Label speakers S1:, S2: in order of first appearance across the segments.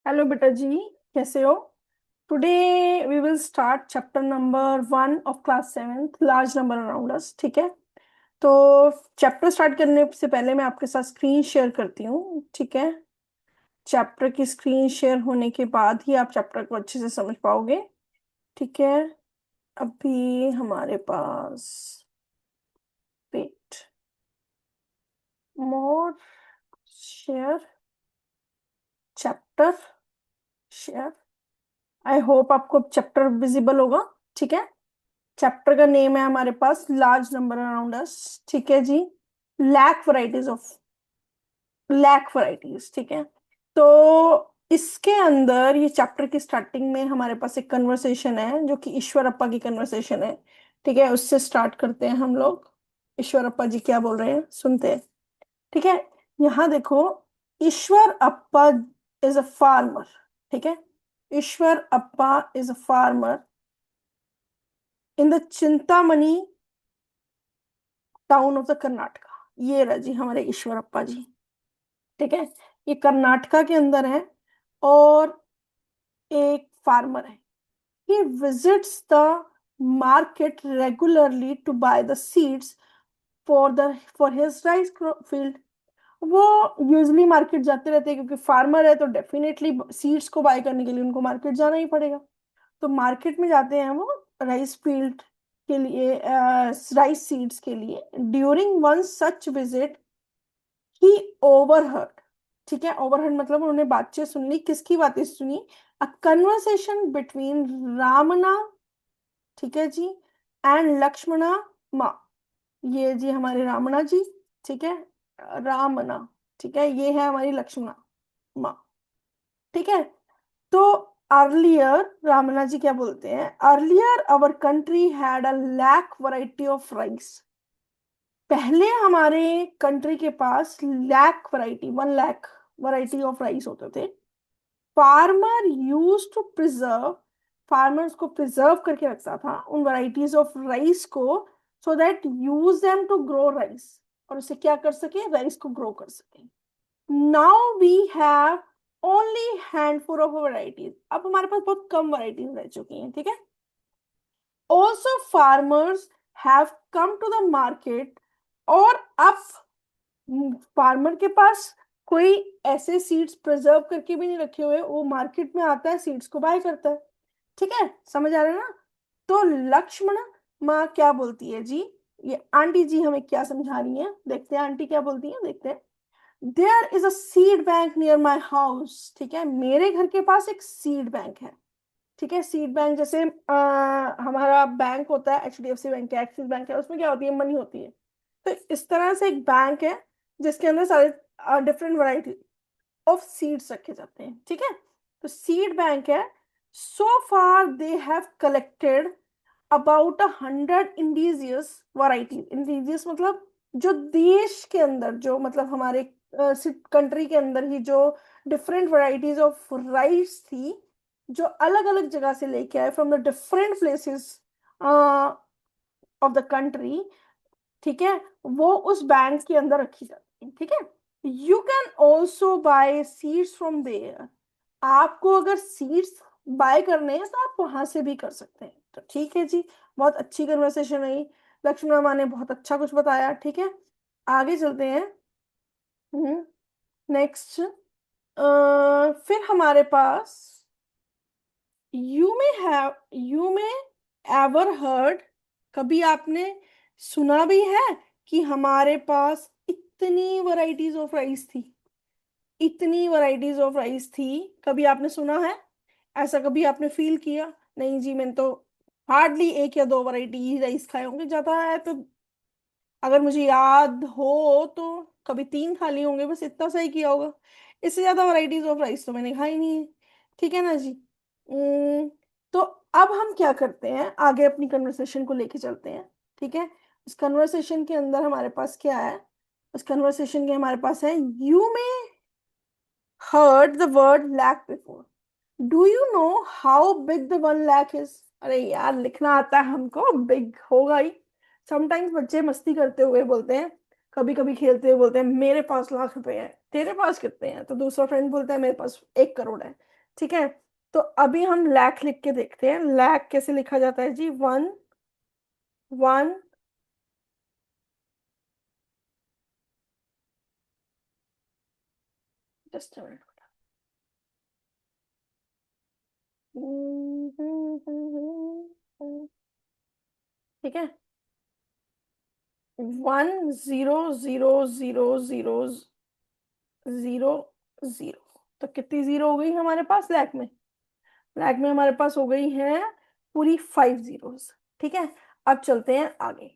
S1: Hello बेटा जी, कैसे हो? Today we will start chapter number 1 of class 7, large number around us. ठीक है, तो चैप्टर स्टार्ट करने से पहले मैं आपके साथ स्क्रीन शेयर करती हूँ। ठीक है, चैप्टर की स्क्रीन शेयर होने के बाद ही आप चैप्टर को अच्छे से समझ पाओगे। ठीक है, अभी हमारे पास wait more share chapter share. I hope आपको चैप्टर विजिबल होगा। ठीक है, चैप्टर का नेम है हमारे पास लार्ज नंबर अराउंड अस। ठीक है जी, lakh varieties of lakh varieties. ठीक है, तो इसके अंदर ये चैप्टर की स्टार्टिंग में हमारे पास एक कन्वर्सेशन है जो कि ईश्वरप्पा की कन्वर्सेशन है। ठीक है, उससे स्टार्ट करते हैं हम लोग। ईश्वरप्पा जी क्या बोल रहे हैं सुनते हैं। ठीक है, यहाँ देखो, ईश्वर अप्पा इज अ फार्मर। ठीक है, Ishwarappa is a farmer in the Chintamani town of the Karnataka. ये रहा जी हमारे ईश्वरप्पा जी। ठीक है, ये कर्नाटका के अंदर है और एक फार्मर है। he visits the market regularly to buy the seeds for his rice field। वो यूजली मार्केट जाते रहते हैं क्योंकि फार्मर है, तो डेफिनेटली सीड्स को बाय करने के लिए उनको मार्केट जाना ही पड़ेगा। तो मार्केट में जाते हैं वो राइस फील्ड के लिए, राइस सीड्स के लिए। ड्यूरिंग वन सच विजिट ही ओवरहर्ड। ठीक है, ओवरहर्ड मतलब उन्होंने बातचीत सुन ली। किसकी बातें सुनी? अ कन्वर्सेशन बिटवीन रामना, ठीक है जी, एंड लक्ष्मणा माँ। ये जी हमारे रामना जी। ठीक है, रामना। ठीक है, ये है हमारी लक्ष्मणा माँ। ठीक है, तो अर्लियर रामना जी क्या बोलते हैं? Earlier our country had a lakh variety of rice. पहले हमारे कंट्री के पास lakh variety, 1 lakh variety of rice होते थे। Farmer use to preserve, farmers को प्रिजर्व करके रखता था उन वैरायटीज ऑफ राइस को, so that use them to grow rice, और उसे क्या कर सके? राइस को ग्रो कर सके। Now we have only handful of varieties. अब हमारे पास बहुत कम वैरायटीज रह चुकी हैं। ठीक है, also farmers have come to the market, और अब फार्मर के पास कोई ऐसे सीड्स प्रिजर्व करके भी नहीं रखे हुए, वो मार्केट में आता है, सीड्स को बाय करता है। ठीक है, समझ आ रहा है ना? तो लक्ष्मण माँ क्या बोलती है जी? ये आंटी जी हमें क्या समझा रही हैं, देखते हैं आंटी क्या बोलती हैं, देखते हैं। There is a seed bank near my house. ठीक है, मेरे घर के पास एक सीड बैंक है। ठीक है, सीड बैंक जैसे हमारा बैंक होता है, HDFC बैंक है, एक्सिस बैंक है, उसमें क्या होती है? मनी होती है। तो इस तरह से एक बैंक है जिसके अंदर सारे डिफरेंट वैरायटी ऑफ सीड्स रखे जाते हैं। ठीक है, तो सीड बैंक है। So far they have collected about 100 indigenous variety. Indigenous मतलब जो देश के अंदर, जो मतलब हमारे कंट्री के अंदर ही जो डिफरेंट वैरायटीज ऑफ राइस थी, जो अलग अलग जगह से लेके आए from the different places of the country. ठीक है, वो उस बैंक के अंदर रखी जाती है। ठीक है, you can also buy seeds from there. आपको अगर सीड्स बाय करने हैं तो आप वहां से भी कर सकते हैं। तो ठीक है जी, बहुत अच्छी कन्वर्सेशन रही। लक्ष्मण माँ ने बहुत अच्छा कुछ बताया। ठीक है, आगे चलते हैं। नेक्स्ट, फिर हमारे पास यू मे एवर हर्ड, कभी आपने सुना भी है कि हमारे पास इतनी वैरायटीज ऑफ राइस थी? इतनी वैरायटीज ऑफ राइस थी, कभी आपने सुना है? ऐसा कभी आपने फील किया? नहीं जी, मैंने तो हार्डली एक या दो वैरायटी राइस खाए होंगे, ज्यादा है तो अगर मुझे याद हो तो कभी 3 खा लिए होंगे, बस इतना सही किया होगा। इससे ज्यादा वैरायटीज ऑफ राइस तो मैंने खाई नहीं है। ठीक है ना जी? तो अब हम क्या करते हैं, आगे अपनी कन्वर्सेशन को लेके चलते हैं। ठीक है, इस कन्वर्सेशन के अंदर हमारे पास क्या है? उस कन्वर्सेशन के हमारे पास है, you may heard the word lakh before. Do you know how big the 1 lakh is? अरे यार, लिखना आता है हमको, बिग होगा ही। समटाइम्स बच्चे मस्ती करते हुए बोलते हैं, कभी कभी खेलते हुए बोलते हैं, मेरे पास लाख रुपए हैं। तेरे पास कितने हैं? तो दूसरा फ्रेंड बोलता है, मेरे पास 1 करोड़ है। ठीक है, तो अभी हम लैख लिख के देखते हैं। लैख कैसे लिखा जाता है जी? वन, वन, जस्ट ठीक है, 1 0 0 0 0 0, तो कितनी जीरो हो गई हमारे पास लैख में? लैख में हमारे पास हो गई है पूरी 5 zeros। ठीक है, अब चलते हैं आगे।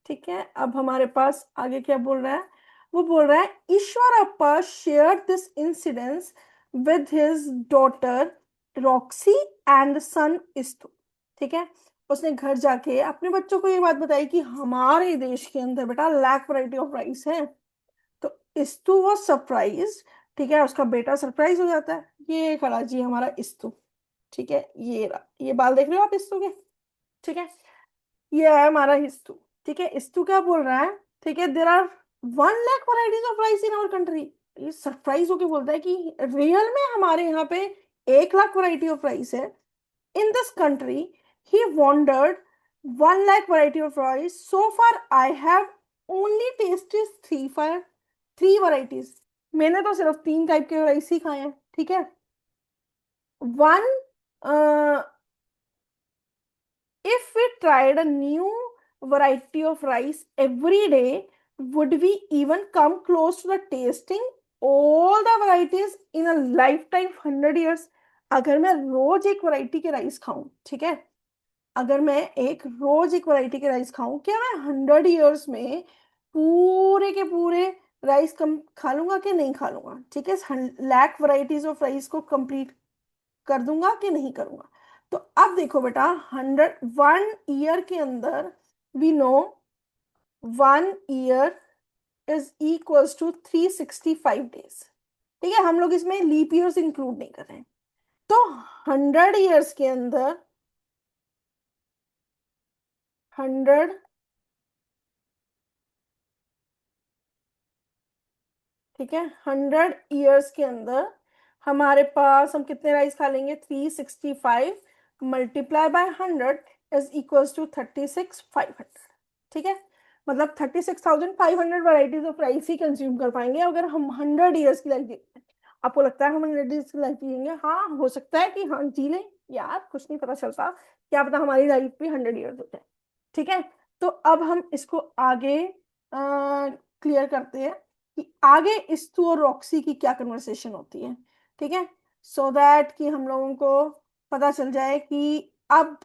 S1: ठीक है, अब हमारे पास आगे क्या बोल रहा है? वो बोल रहा है Ishwarappa share this incidence with his daughter Roxy and son Istu. ठीक है, उसने घर जाके अपने बच्चों को ये बात बताई कि हमारे देश के अंदर बेटा लैक वैरायटी ऑफ राइस है। तो इस्तु वो सरप्राइज। ठीक है, उसका बेटा सरप्राइज हो जाता है। ये खड़ा जी हमारा इस्तु। ठीक है, ये बाल देख रहे हो आप इस्तु के? ठीक है, ये है हमारा इस्तु। ठीक है, इस्तु क्या बोल रहा है? ठीक है, there are 1 lakh varieties of rice in our country. ये सरप्राइज होके बोलता है कि रियल में हमारे यहाँ पे 1 लाख वराइटी ऑफ राइस है। In this country he wandered 1 lakh variety of rice, so far I have only tested three varieties. मैंने तो सिर्फ 3 टाइप के राइस ही खाए हैं। ठीक है, one, if we tried a new variety of rice every day, would we even come close to the tasting all the varieties in a lifetime 100 years? अगर मैं रोज एक वैरायटी के राइस खाऊं, ठीक है, अगर मैं एक रोज एक वैरायटी के राइस खाऊं, क्या मैं 100 years में पूरे के पूरे राइस कम खा लूंगा कि नहीं खा लूंगा? ठीक है, लैक वैरायटीज ऑफ राइस को कंप्लीट कर दूंगा कि नहीं करूंगा? तो अब देखो बेटा, 100 1 ईयर के अंदर we know 1 year is equals to 365 days. ठीक है, हम लोग इसमें लीप ईयर्स इंक्लूड नहीं कर रहे हैं। तो 100 years के अंदर 100, ठीक है, 100 years के अंदर हमारे पास हम कितने राइस खा लेंगे? 365 multiply by 100 is equals to 36,500। ठीक है, मतलब 36,500 वराइटीज ऑफ राइस ही कंज्यूम कर पाएंगे अगर हम 100 years की लाइफ जीते हैं। आपको लगता है हम 100 years की लाइफ जिएंगे? हाँ, हो सकता है कि हाँ जी लें यार, कुछ नहीं पता चलता, क्या पता हमारी लाइफ भी 100 years हो जाए। ठीक है, तो अब हम इसको आगे क्लियर करते हैं कि आगे इस्तु और रॉक्सी की क्या कन्वर्सेशन होती है। ठीक है, सो दैट कि हम लोगों को पता चल जाए कि अब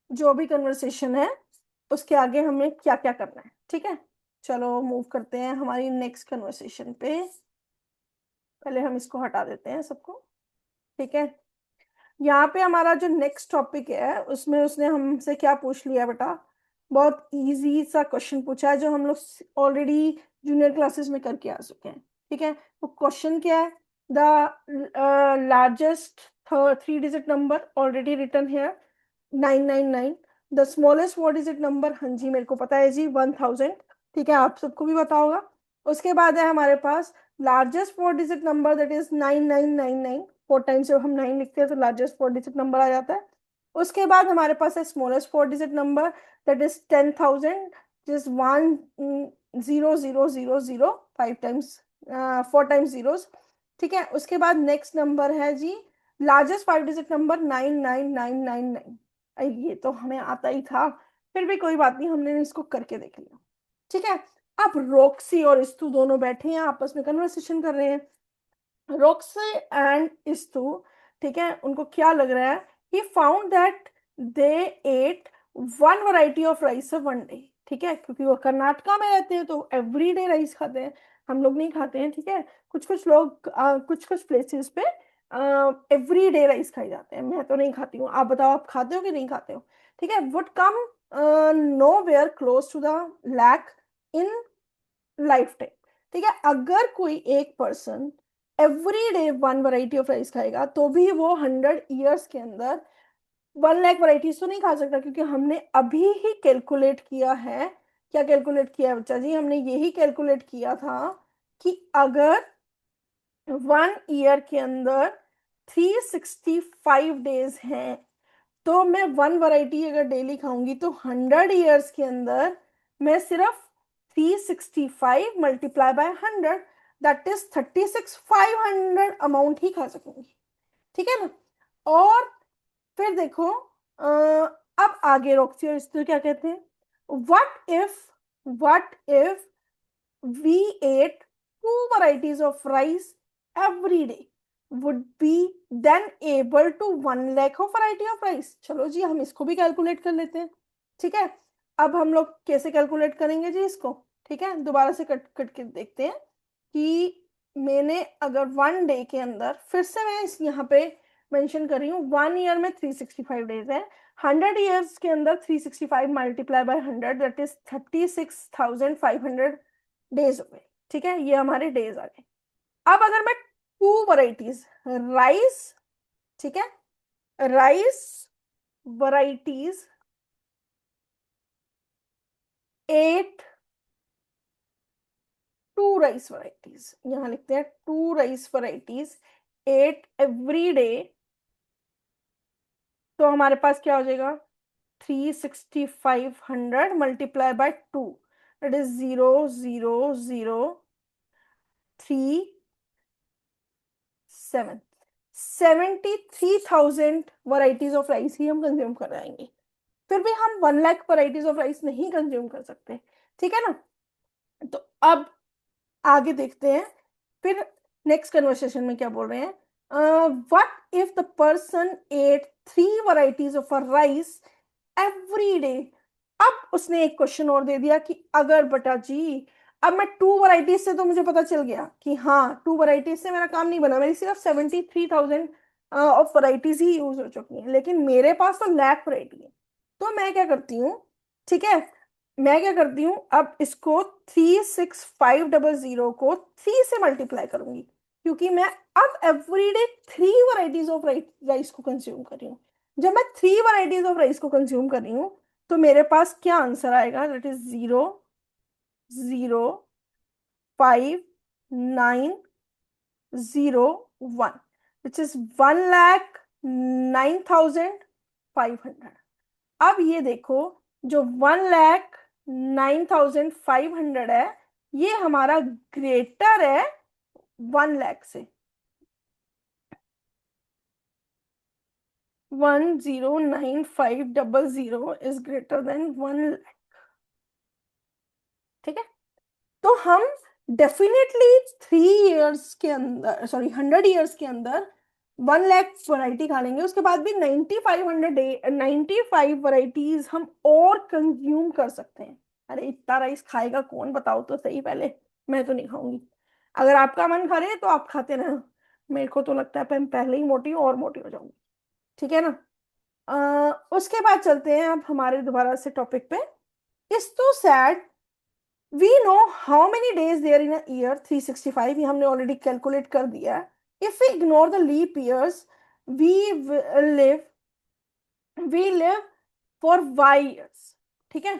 S1: जो भी कन्वर्सेशन है उसके आगे हमें क्या क्या करना है। ठीक है, चलो मूव करते हैं हमारी नेक्स्ट कन्वर्सेशन पे। पहले हम इसको हटा देते हैं सबको। ठीक है, यहाँ पे हमारा जो नेक्स्ट टॉपिक है उसमें उसने हमसे क्या पूछ लिया बेटा? बहुत इजी सा क्वेश्चन पूछा है जो हम लोग ऑलरेडी जूनियर क्लासेस में करके आ चुके हैं। ठीक है, तो क्वेश्चन क्या है? The largest 3 digit number already written here 999। The smallest 4 digit number, हाँ जी मेरे को पता है जी, 1000। ठीक है, आप सबको भी पता होगा। उसके बाद है हमारे पास largest 4 digit number, that is 9999। 4 times जब हम 9 लिखते हैं तो लार्जेस्ट 4 digit नंबर आ जाता है। उसके बाद हमारे पास है smallest 4 digit number, that is 10,000, जिस 1 0 0 0 0, 5 टाइम्स, 4 टाइम्स जीरोस। ठीक है, उसके बाद नेक्स्ट नंबर है जी लार्जेस्ट 5 digit नंबर 99999। ये तो हमें आता ही था, फिर भी कोई बात नहीं, हमने इसको करके देख लिया। ठीक है, अब रॉक्सी और इस्तु दोनों बैठे हैं आपस में कन्वर्सेशन कर रहे हैं। रॉक्सी एंड इस्तु, ठीक है, उनको क्या लग रहा है? He found that they ate 1 variety of rice 1 day। ठीक है, क्योंकि वो कर्नाटका में रहते हैं तो एवरी डे राइस खाते हैं, हम लोग नहीं खाते हैं। ठीक है, कुछ कुछ लोग कुछ कुछ प्लेसेस पे एवरी डे राइस खाई जाते हैं, मैं तो नहीं खाती हूँ। आप बताओ, आप खाते हो कि नहीं खाते हो? ठीक है, would come nowhere close to the lakh in lifetime. ठीक है, अगर कोई एक person every day 1 variety of rice खाएगा तो भी वो 100 years के अंदर 1 लाख वराइटीज तो नहीं खा सकता, क्योंकि हमने अभी ही कैलकुलेट किया है। क्या कैलकुलेट किया है बच्चा जी? हमने यही कैलकुलेट किया था कि अगर 1 ईयर के अंदर 365 डेज हैं, तो मैं वन वैरायटी अगर डेली खाऊंगी तो 100 ईयर्स के अंदर मैं सिर्फ 365 multiply by 100, that is 36,500 amount ही खा सकूंगी। ठीक है ना। और फिर देखो, अब आगे रोकती हूँ, इसको क्या कहते हैं, what if we ate two varieties of rice every day, would be then able to 1 lakh of variety of rice। चलो जी, हम इसको भी कैलकुलेट कर लेते हैं। ठीक है, अब हम लोग कैसे कैलकुलेट करेंगे जी इसको। ठीक है, दोबारा से कट कट के देखते हैं कि मैंने अगर 1 डे के अंदर, फिर से मैं इस यहाँ पे मेंशन कर रही हूँ, 1 ईयर में 365 डेज है, 100 ईयर्स के अंदर 365 multiply by 100, that is 36,500 days हो गए। ठीक है, ये हमारे डेज आ गए। अब अगर मैं टू वराइटीज राइस, ठीक है, rice varieties 8, two rice varieties, यहां लिखते हैं two rice varieties 8 every day, तो हमारे पास क्या हो जाएगा, 36500 multiply by 2, that is 00037, 73,000 varieties of rice ही हम कंज्यूम कर आएंगे। फिर भी हम 1 लाख वराइटीज ऑफ राइस नहीं कंज्यूम कर सकते। ठीक है ना। तो अब आगे देखते हैं, फिर नेक्स्ट कन्वर्सेशन में क्या बोल रहे हैं, what if the person at 3 varieties of rice every day. अब उसने एक क्वेश्चन और दे दिया कि अगर बटा जी, अब मैं टू वराइटीज से तो मुझे पता चल गया कि हाँ, टू वराइटीज से मेरा काम नहीं बना, मेरी सिर्फ 73,000 ऑफ वराइटीज ही यूज हो चुकी हैं, लेकिन मेरे पास तो लाख वराइटी है। तो मैं क्या करती हूँ, ठीक है, मैं क्या करती हूँ, अब इसको 36500 को 3 से मल्टीप्लाई करूंगी, क्योंकि मैं अब एवरीडे 3 वराइटीज ऑफ राइस को कंज्यूम कर रही हूँ। जब मैं 3 वराइटीज ऑफ राइस को कंज्यूम कर रही हूँ, तो मेरे पास क्या आंसर आएगा, दैट इज 0,05901, विच इज 1,09,500। अब ये देखो, जो 1,09,500 है, ये हमारा ग्रेटर है 1 लाख से, 1,09,500 इज ग्रेटर देन 1 लाख। ठीक है, तो हम डेफिनेटली 3 इयर्स के अंदर, सॉरी 100 ईयर्स के अंदर 1 लाख वराइटी खा लेंगे। उसके बाद भी 95 हम और कंज्यूम कर सकते हैं। अरे इतना राइस खाएगा कौन, बताओ तो सही पहले। मैं तो नहीं खाऊंगी, अगर आपका मन करे तो आप खाते रहो, मेरे को तो लगता है मैं पहले ही मोटी हूँ और मोटी हो जाऊंगी। ठीक है ना। उसके बाद चलते हैं अब हमारे दोबारा से टॉपिक पे। इट्स तो sad, we know how many days there in a year, 365, ये हमने ऑलरेडी कैलकुलेट कर दिया है। If we ignore the leap years, we live we live for Y years. ठीक है,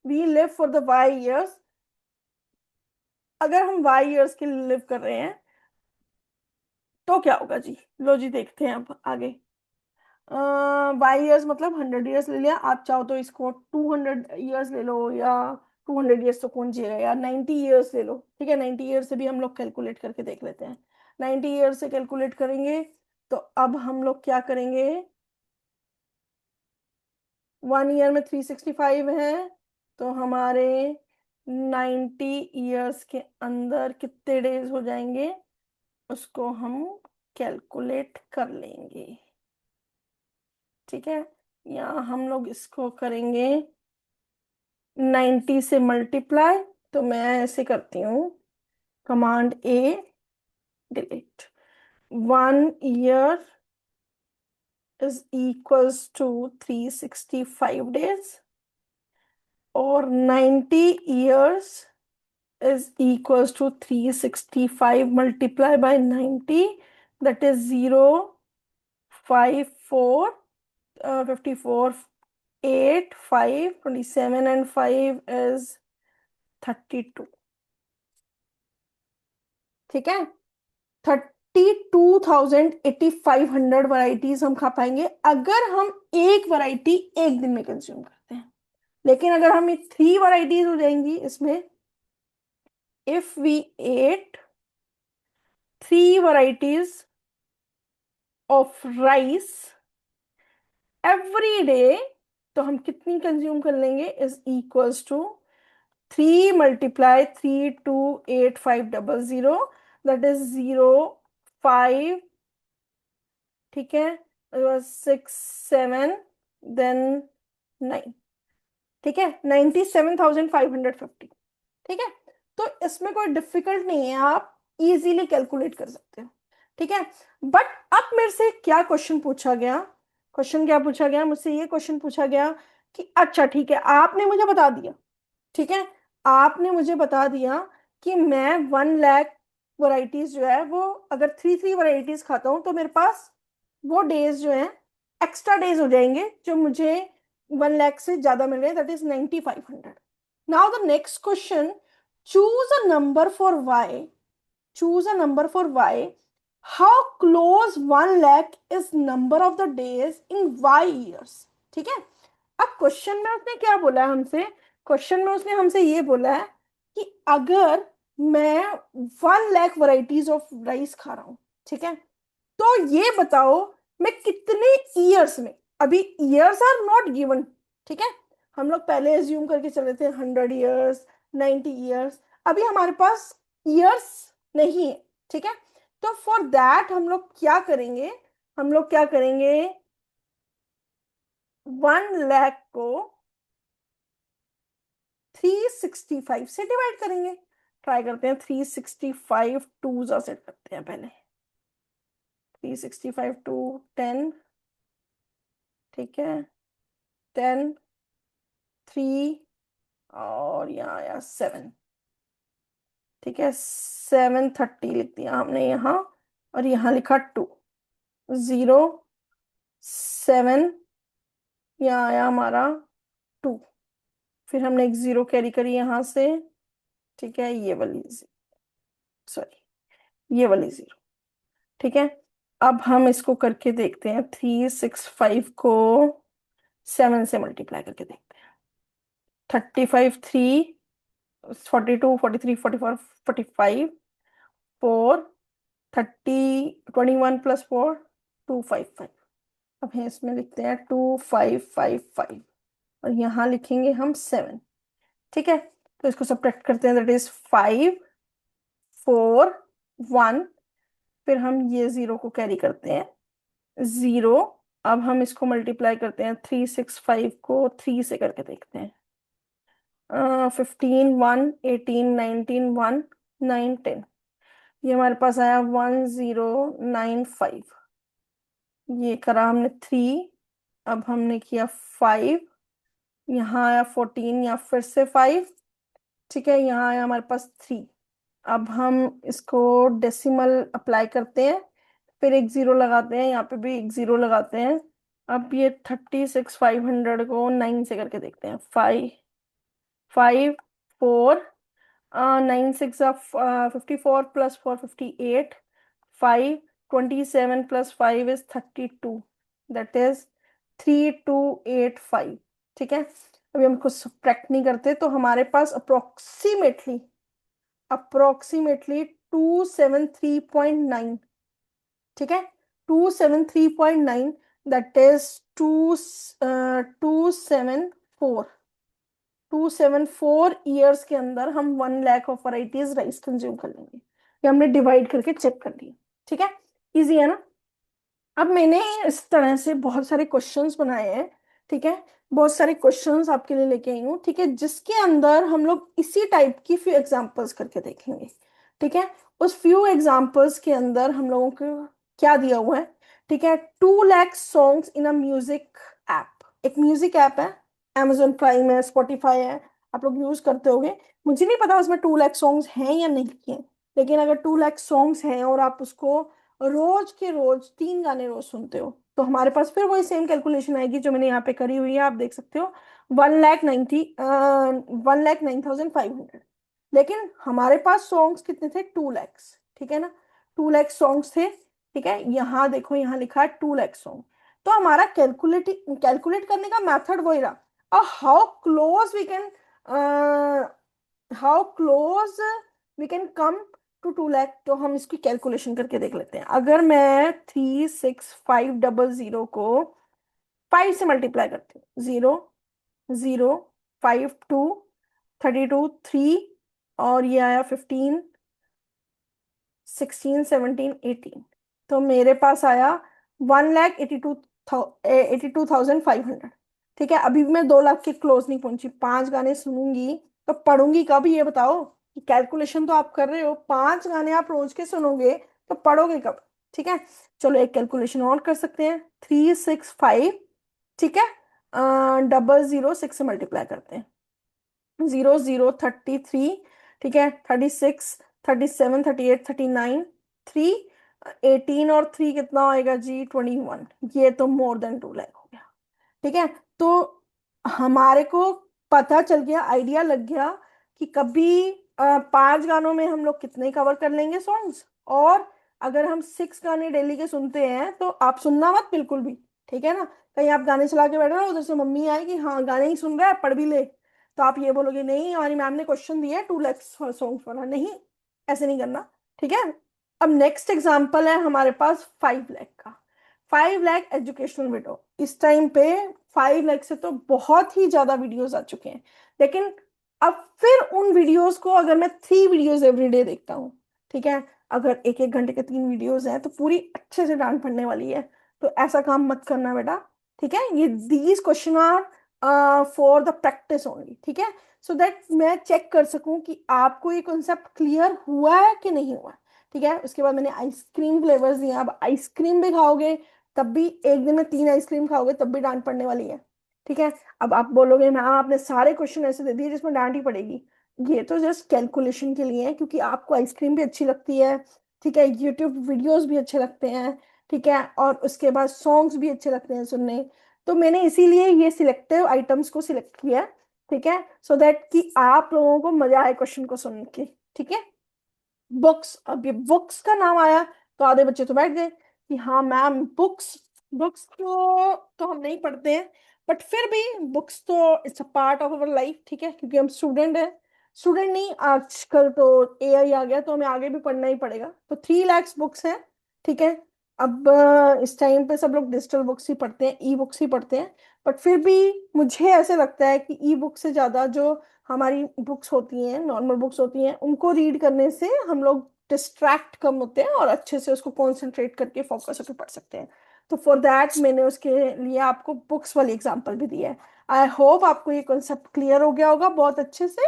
S1: we live for the Y years. अगर हम Y years के लिए लिव कर रहे हैं तो क्या होगा जी, लो जी देखते हैं अब आगे। बाई ईयर्स मतलब 100 ईयर्स ले लिया, आप चाहो तो इसको 200 ईयर्स ले लो, या 200 ईयर्स तो कौन जिएगा यार, 90 ईयर्स ले लो। ठीक है, 90 ईयर्स से भी हम लोग कैलकुलेट करके देख लेते हैं। 90 ईयर्स से कैलकुलेट करेंगे तो अब हम लोग क्या करेंगे, 1 ईयर में 365 है, तो हमारे 90 ईयर्स के अंदर कितने डेज हो जाएंगे, उसको हम कैलकुलेट कर लेंगे। ठीक है, या हम लोग इसको करेंगे 90 से मल्टीप्लाई, तो मैं ऐसे करती हूँ, command A, delete. 1 year is equals to 365 days, और 90 years is equals to 365 multiply by 90, that is 054 54 8 5 27 and 5 is 32। ठीक है, 82,500 वराइटीज हम खा पाएंगे अगर हम एक वैरायटी एक दिन में कंज्यूम करते हैं। लेकिन अगर हम 3 वराइटीज हो जाएंगी इसमें, if we ate 3 varieties of rice every day, तो हम कितनी कंज्यूम कर लेंगे, is equals to 3 × 3 2 8 5 0 0, that is 0 5, ठीक है, 6 7 देन 9, ठीक है, 97,550, ठीक है। तो इसमें कोई डिफिकल्ट नहीं है, आप इजीली कैलकुलेट कर सकते हो, ठीक है। बट अब मेरे से क्या क्वेश्चन पूछा गया, क्वेश्चन क्या पूछा गया मुझसे, ये क्वेश्चन पूछा गया कि अच्छा ठीक है, आपने मुझे बता दिया, ठीक है, आपने मुझे बता दिया कि मैं 1 लाख वराइटीज जो है वो अगर 3 वराइटीज खाता हूं तो मेरे पास वो डेज जो है एक्स्ट्रा डेज हो जाएंगे जो मुझे 1 लाख से ज्यादा मिल रहे हैं, that is 9500। Now the next question, choose a number for y, choose a number for y, how close 1 lakh is number of the days in y years, ठीक है। अब क्वेश्चन में उसने क्या बोला है हमसे, क्वेश्चन में उसने हमसे ये बोला है कि अगर मैं 1 लाख वराइटीज ऑफ राइस खा रहा हूं, ठीक है, तो ये बताओ मैं कितने ईयर्स में, अभी ईयर्स आर नॉट गिवन, ठीक है, हम लोग पहले एज्यूम करके चले थे 100 ईयर्स, 90 ईयर्स, अभी हमारे पास ईयर्स नहीं है, ठीक है। तो फॉर दैट हम लोग क्या करेंगे, हम लोग क्या करेंगे, 1 लाख को 365 से डिवाइड करेंगे, ट्राई करते हैं, 365 टू जा सेट करते हैं पहले, 365 टू 10, ठीक है, 10 3 और यहाँ आया 7, ठीक है, 730 लिख दिया हमने यहाँ, और यहाँ लिखा 2, 0 7, यहाँ आया हमारा 2, फिर हमने एक 0 कैरी करी यहाँ से, ठीक है, ये वाली, सॉरी ये वाली 0, ठीक है। अब हम इसको करके देखते हैं, 365 को 7 से मल्टीप्लाई करके देखते हैं, 35 3 42 43 44 45 4 30 21 + 4 255, अब है इसमें लिखते हैं 2555, और यहाँ लिखेंगे हम 7, ठीक है। तो इसको सब्ट्रैक्ट करते हैं, दैट इज 5 4 1, फिर हम ये 0 को कैरी करते हैं, 0, अब हम इसको मल्टीप्लाई करते हैं, 365 को 3 से करके देखते हैं, 15 1 18 19 1 9 10, ये हमारे पास आया 1095, ये करा हमने 3, अब हमने किया 5, यहाँ आया 14, या फिर से 5, ठीक है, यहाँ आया हमारे पास 3, अब हम इसको डेसिमल अप्लाई करते हैं, फिर एक 0 लगाते हैं, यहाँ पे भी एक 0 लगाते हैं, अब ये 36 500 को 9 से करके देखते हैं, 5 5 4 9 6 54 + 4 58, 5 27 + 5 is 32, that is 3285, ठीक है। अभी हम कुछ सब्ट्रैक्ट नहीं करते, तो हमारे पास अप्रोक्सीमेटली 273.9, ठीक है, 273.9, दैट इज 274 ईयर्स के अंदर हम 1 lakh of varieties rice consume कर लेंगे, ये हमने डिवाइड करके चेक कर लिया, ठीक है, इजी है ना। अब मैंने इस तरह से बहुत सारे क्वेश्चंस बनाए हैं, ठीक है, बहुत सारे क्वेश्चंस आपके लिए लेके आई हूँ, ठीक है, जिसके अंदर हम लोग इसी टाइप की फ्यू एग्जांपल्स करके देखेंगे, ठीक है। उस फ्यू एग्जांपल्स के अंदर हम लोगों को क्या दिया हुआ है, ठीक है, 2 lakh songs in a music app, एक म्यूजिक ऐप है, Amazon प्राइम है, स्पॉटिफाई है, आप लोग यूज करते होंगे, मुझे नहीं पता उसमें 2 लाख सॉन्ग्स हैं या नहीं है, लेकिन अगर 2 लाख सॉन्ग्स हैं और आप उसको रोज के रोज 3 गाने रोज सुनते हो, तो हमारे पास फिर वही सेम कैलकुलेशन आएगी जो मैंने यहाँ पे करी हुई है, आप देख सकते हो, 1,09,500, लेकिन हमारे पास सॉन्ग्स कितने थे, 2 lakhs, ठीक है ना, 2 लाख सॉन्ग्स थे, ठीक है। यहाँ देखो, यहाँ लिखा है 2 लाख सॉन्ग। तो हमारा कैलकुलेट करने का मेथड वही रहा। और how close we can come to 2 lakh. तो हम इसकी कैलकुलेशन करके देख लेते हैं। अगर मैं 36500 को 5 से मल्टीप्लाई करती हूँ, 0 0 5 2 32 3, और ये आया 15 16 17 18, तो मेरे पास आया 1,82,500। ठीक है, अभी भी मैं 2 लाख के क्लोज नहीं पहुंची। 5 गाने सुनूंगी तो पढ़ूंगी कब, ये बताओ। कैलकुलेशन तो आप कर रहे हो, 5 गाने आप रोज के सुनोगे तो पढ़ोगे कब? ठीक है, चलो एक कैलकुलेशन और कर सकते हैं। 365, ठीक है, 006 से मल्टीप्लाई करते हैं। 0 0 33, ठीक है, 36 37 38 39 3, 18 और 3 कितना होएगा जी? 21। ये तो मोर देन 2 लाख हो गया। ठीक है, तो हमारे को पता चल गया, आइडिया लग गया कि कभी 5 गानों में हम लोग कितने कवर कर लेंगे सॉन्ग्स। और अगर हम 6 गाने डेली के सुनते हैं तो आप सुनना मत बिल्कुल भी, ठीक है ना। कहीं आप गाने चला के बैठ रहे हो, उधर से मम्मी आएगी, हाँ गाने ही सुन रहा है, पढ़ भी ले, तो आप ये बोलोगे नहीं हमारी मैम ने क्वेश्चन दिया है 2 लाख सॉन्ग्स वाला। नहीं, ऐसे नहीं करना, ठीक है। अब नेक्स्ट एग्जाम्पल है हमारे पास 5 लाख का। 5 लाख एजुकेशनल वीडियो। इस टाइम पे 5 लाख से तो बहुत ही ज्यादा वीडियोस आ चुके हैं। लेकिन अब फिर उन वीडियोस को अगर मैं 3 वीडियोस एवरी डे देखता हूँ, ठीक है, अगर एक एक घंटे के 3 वीडियोस हैं तो पूरी अच्छे से डांट पड़ने वाली है। तो ऐसा काम मत करना बेटा, ठीक है। ये these question are for the practice only, ठीक है, सो दैट मैं चेक कर सकूं कि आपको ये कॉन्सेप्ट क्लियर हुआ है कि नहीं हुआ। ठीक है, उसके बाद मैंने आइसक्रीम फ्लेवर्स दिए। अब आइसक्रीम भी खाओगे तब भी, एक दिन में 3 आइसक्रीम खाओगे तब भी डांट पड़ने वाली है। ठीक है, अब आप बोलोगे मैम आपने सारे क्वेश्चन ऐसे दे दिए जिसमें डांट ही पड़ेगी। ये तो जस्ट कैलकुलेशन के लिए है, क्योंकि आपको आइसक्रीम भी अच्छी लगती है, ठीक है, यूट्यूब वीडियोस भी अच्छे लगते हैं, ठीक है, और उसके बाद सॉन्ग्स भी अच्छे लगते हैं सुनने। तो मैंने इसीलिए ये सिलेक्टिव आइटम्स को सिलेक्ट किया, ठीक है, सो दैट कि आप लोगों को मजा आए क्वेश्चन को सुन के। ठीक है, बुक्स, अब ये बुक्स का नाम आया तो आधे बच्चे तो बैठ गए कि हाँ मैम बुक्स, बुक्स तो हम नहीं पढ़ते हैं, बट फिर भी बुक्स तो it's a part of our life, ठीक है, क्योंकि हम स्टूडेंट हैं। स्टूडेंट नहीं, आजकल तो एआई आ गया तो हमें आगे भी पढ़ना ही पड़ेगा। तो 3 लाख बुक्स हैं, ठीक है। अब इस टाइम पे सब लोग डिजिटल बुक्स ही पढ़ते हैं, ई बुक्स ही पढ़ते हैं। बट फिर भी मुझे ऐसे लगता है कि ई बुक से ज्यादा जो हमारी बुक्स होती हैं, नॉर्मल बुक्स होती हैं, उनको रीड करने से हम लोग डिस्ट्रैक्ट कम होते हैं और अच्छे से उसको कॉन्सेंट्रेट करके फोकस होकर पढ़ सकते हैं। तो फॉर दैट मैंने उसके लिए आपको बुक्स वाली एग्जांपल भी दी है। आई होप आपको ये कॉन्सेप्ट क्लियर हो गया होगा बहुत अच्छे से।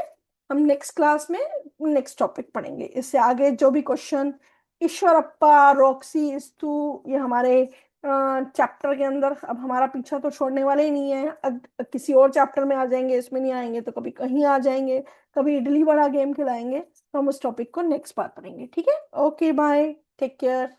S1: हम नेक्स्ट क्लास में नेक्स्ट टॉपिक पढ़ेंगे, इससे आगे जो भी क्वेश्चन, ईश्वरप्पा, रॉक्सी, इस्तू, ये हमारे चैप्टर के अंदर अब हमारा पीछा तो छोड़ने वाले ही नहीं है। किसी और चैप्टर में आ जाएंगे, इसमें नहीं आएंगे तो कभी कहीं आ जाएंगे, कभी इडली वड़ा गेम खिलाएंगे। तो हम उस टॉपिक को नेक्स्ट बार पढ़ेंगे, ठीक है। Okay bye, take care.